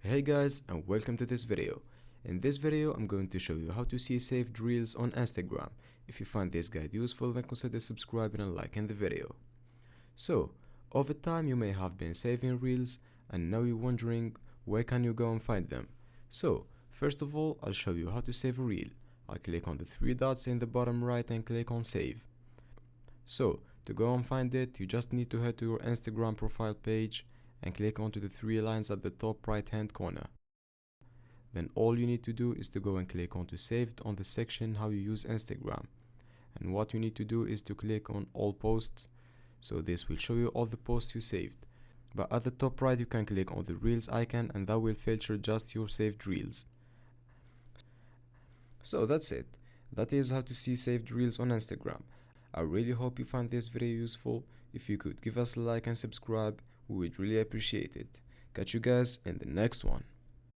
Hey guys, and welcome to this video. In this video I'm going to show you how to see saved reels on Instagram. If you find this guide useful, then consider subscribing and liking the video. So, over time you may have been saving reels and now you're wondering where can you go and find them. So, first of all, I'll show you how to save a reel. I'll click on the three dots in the bottom right and click on save. So, to go and find it, you just need to head to your Instagram profile page and click onto the three lines at the top right hand corner. Then all you need to do is to go and click onto saved on the section how you use Instagram. And what you need to do is to click on all posts. So this will show you all the posts you saved. But at the top right you can click on the reels icon and that will filter just your saved reels. So that's it. That is how to see saved reels on Instagram. I really hope you found this video useful. If you could give us a like and subscribe, we would really appreciate it. Catch you guys in the next one.